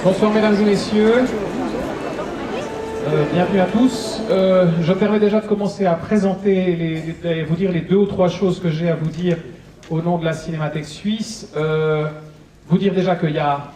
Bonsoir mesdames et messieurs, bienvenue à tous. Je me permets déjà de commencer à présenter, vous dire les 2 ou 3 choses que j'ai à vous dire au nom de la Cinémathèque suisse. Vous dire déjà qu'il y a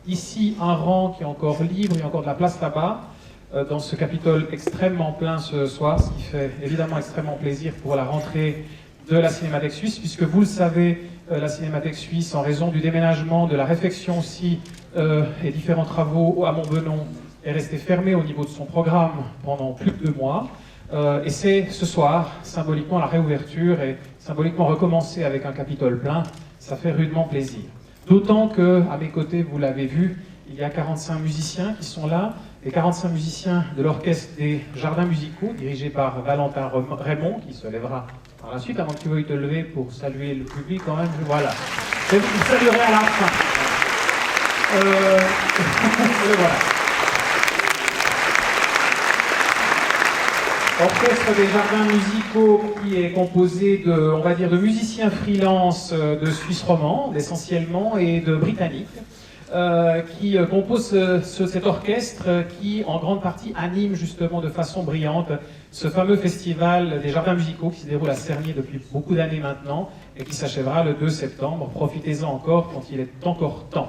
ici un rang qui est encore libre, il y a encore de la place là-bas, dans ce Capitole extrêmement plein ce soir, ce qui fait évidemment extrêmement plaisir pour la rentrée de la Cinémathèque suisse, puisque vous le savez, la Cinémathèque suisse, en raison du déménagement, de la réfection aussi, et différents travaux à Montbenon, est restée fermée au niveau de son programme pendant plus de 2 mois. Et c'est ce soir, symboliquement, la réouverture et symboliquement recommencer avec un Capitole plein. Ça fait rudement plaisir. D'autant que, à mes côtés, vous l'avez vu, il y a 45 musiciens qui sont là, les 45 musiciens de l'orchestre des Jardins musicaux, dirigé par Valentin Raymond, qui se lèvera par la suite, avant que tu veuilles te lever pour saluer le public quand même. Voilà. Je vous saluerai à la fin. Voilà. Orchestre des Jardins musicaux qui est composé de, on va dire, de musiciens freelance de Suisse romande essentiellement et de Britanniques qui composent cet orchestre qui en grande partie anime justement de façon brillante ce fameux festival des Jardins musicaux qui se déroule à Cernier depuis beaucoup d'années maintenant et qui s'achèvera le 2 septembre. Profitez-en encore quand il est encore temps,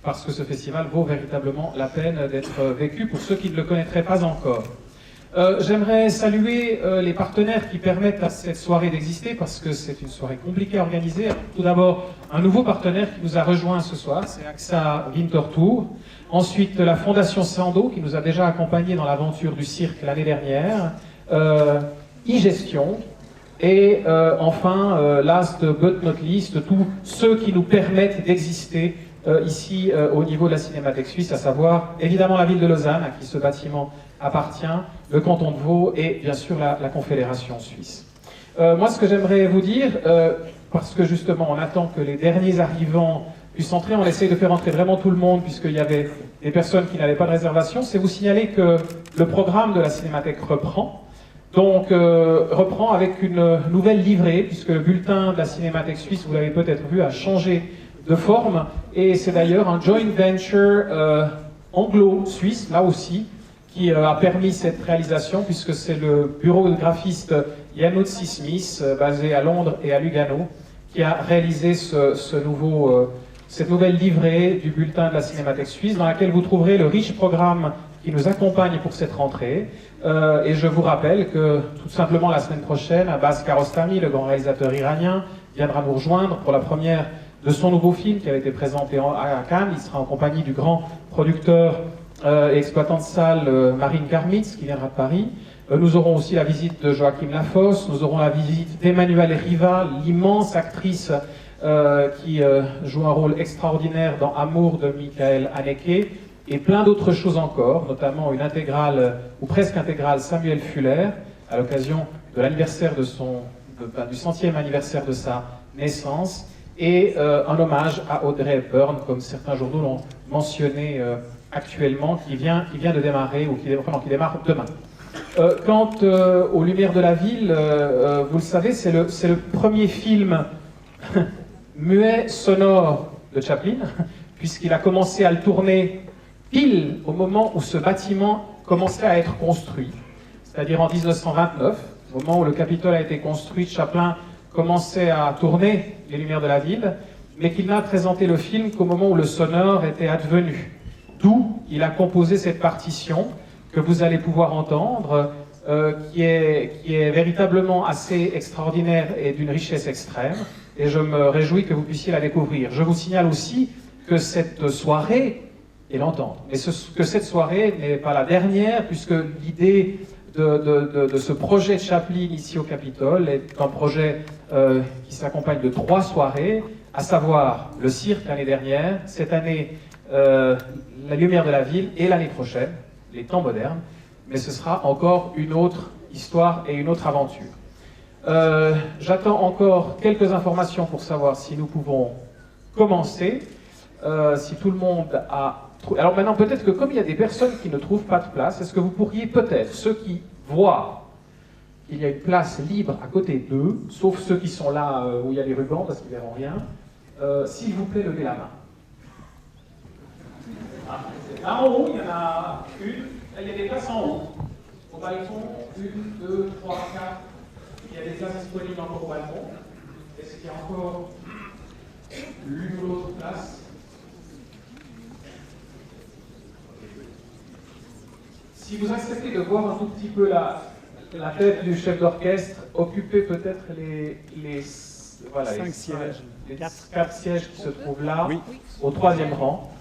parce que ce festival vaut véritablement la peine d'être vécu pour ceux qui ne le connaîtraient pas encore. J'aimerais saluer les partenaires qui permettent à cette soirée d'exister, parce que c'est une soirée compliquée à organiser. Tout d'abord, un nouveau partenaire qui nous a rejoint ce soir, c'est AXA Winterthur. Ensuite, la Fondation Sando, qui nous a déjà accompagnés dans l'aventure du cirque l'année dernière. e-gestion. Et enfin, last but not least, tous ceux qui nous permettent d'exister ici au niveau de la Cinémathèque suisse, à savoir évidemment la ville de Lausanne, à qui ce bâtiment appartient, le canton de Vaud et bien sûr la Confédération suisse. Moi, ce que j'aimerais vous dire, parce que justement on attend que les derniers arrivants puissent entrer, on essaye de faire entrer vraiment tout le monde puisqu'il y avait des personnes qui n'avaient pas de réservation, c'est vous signaler que le programme de la Cinémathèque reprend. Donc, reprend avec une nouvelle livrée, puisque le bulletin de la Cinémathèque suisse, vous l'avez peut-être vu, a changé de forme, et c'est d'ailleurs un joint venture anglo-suisse, là aussi, qui a permis cette réalisation, puisque c'est le bureau de graphiste Januzzi Smith, basé à Londres et à Lugano, qui a réalisé cette nouvelle livrée du bulletin de la Cinémathèque suisse, dans laquelle vous trouverez le riche programme qui nous accompagne pour cette rentrée. Et je vous rappelle que, tout simplement, la semaine prochaine, Abbas Kiarostami, le grand réalisateur iranien, viendra nous rejoindre pour la première de son nouveau film qui avait été présenté à Cannes. Il sera en compagnie du grand producteur et exploitant de salle Marine Karmitz, qui viendra de Paris. Nous aurons aussi la visite de Joachim Lafosse, nous aurons la visite d'Emmanuelle Riva, l'immense actrice qui joue un rôle extraordinaire dans Amour de Michael Haneke, et plein d'autres choses encore, notamment une intégrale, ou presque intégrale, Samuel Fuller, à l'occasion de l'anniversaire du 100e anniversaire de sa naissance, et un hommage à Audrey Hepburn, comme certains journaux l'ont mentionné actuellement, qui vient de démarrer, ou qui démarre demain. Quant aux Lumières de la ville, vous le savez, c'est le premier film muet sonore de Chaplin, puisqu'il a commencé à le tourner pile au moment où ce bâtiment commençait à être construit, c'est-à-dire en 1929, au moment où le Capitole a été construit. Chaplin commençait à tourner Les Lumières de la ville, mais qu'il n'a présenté le film qu'au moment où le sonore était advenu. D'où il a composé cette partition que vous allez pouvoir entendre, qui est véritablement assez extraordinaire et d'une richesse extrême, et je me réjouis que vous puissiez la découvrir. Je vous signale aussi que cette soirée, et l'entendre, mais que cette soirée n'est pas la dernière, puisque l'idée de ce projet de Chaplin ici au Capitole est un projet qui s'accompagne de 3 soirées, à savoir le cirque l'année dernière, cette année la Lumière de la ville, et l'année prochaine les temps modernes, mais ce sera encore une autre histoire et une autre aventure. J'attends encore quelques informations pour savoir si nous pouvons commencer, si tout le monde a... Alors maintenant, peut-être que comme il y a des personnes qui ne trouvent pas de place, est-ce que vous pourriez peut-être, ceux qui voient qu'il y a une place libre à côté d'eux, sauf ceux qui sont là où il y a les rubans, parce qu'ils ne verront rien, s'il vous plaît, levez la main. Ah, Là en haut, il y en a une. Là, il y a des places en haut. Au balcon, 1, 2, 3, 4. Il y a des places disponibles encore au balcon. Est-ce qu'il y a encore l'une ou l'autre place? Si vous acceptez de voir un tout petit peu la tête du chef d'orchestre, occupez peut-être voilà, 5 sièges. Les 4 sièges qui se trouvent là, Oui. au 3e rang.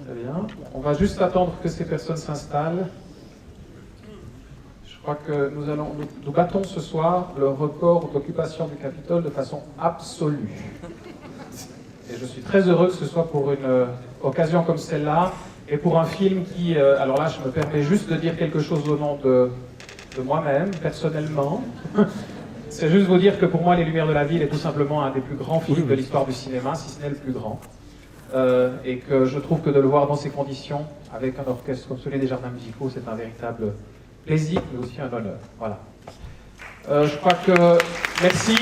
Très bien. On va juste attendre que ces personnes s'installent. Je crois que nous battons ce soir le record d'occupation du Capitole de façon absolue. Et je suis très heureux que ce soit pour une occasion comme celle-là et pour un film qui, alors là, je me permets juste de dire quelque chose au nom de moi-même, personnellement. C'est juste vous dire que pour moi, Les Lumières de la Ville est tout simplement un des plus grands films de l'histoire du cinéma, si ce n'est le plus grand. Et que je trouve que de le voir dans ces conditions, avec un orchestre comme celui des Jardins Musicaux, c'est un véritable plaisir, mais aussi un honneur. Voilà. Je crois que... Merci.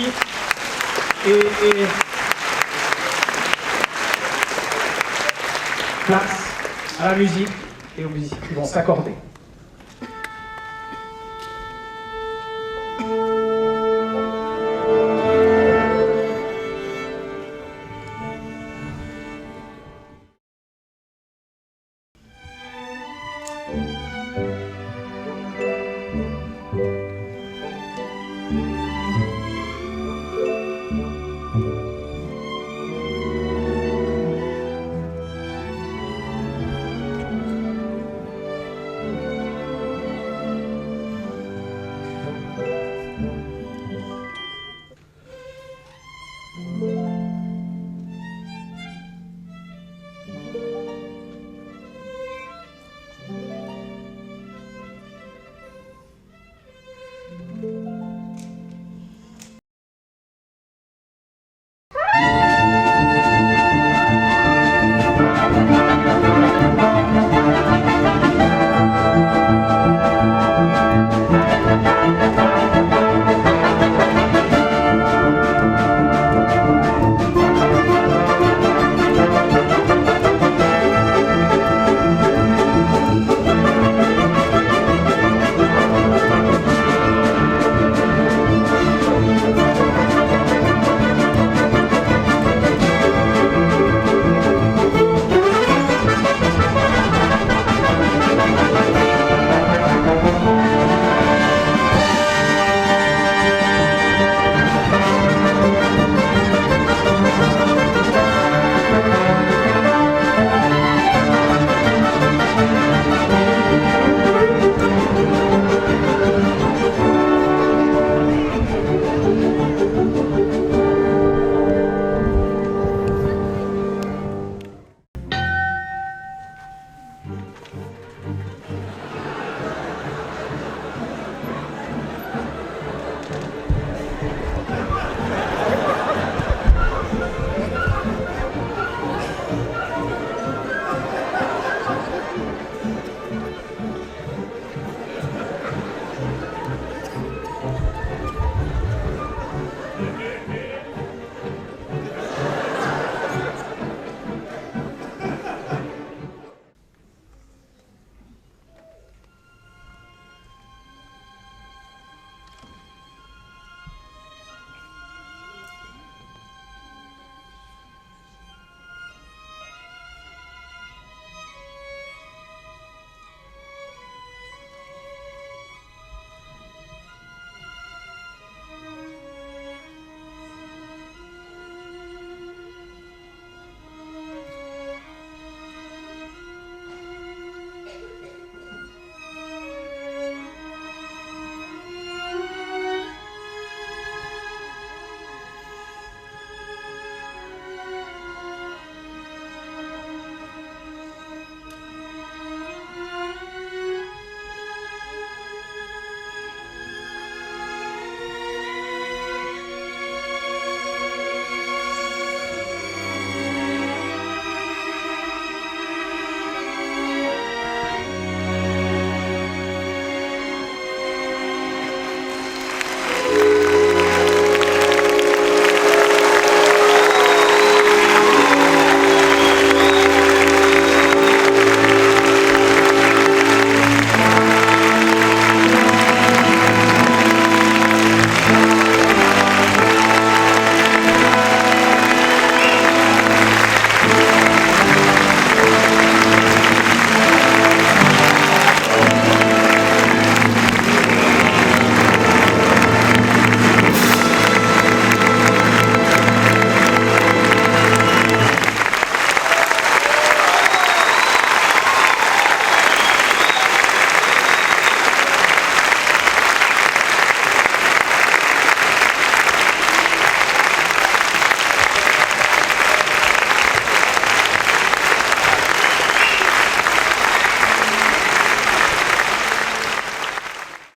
Et place à la musique et aux musiciens qui vont s'accorder.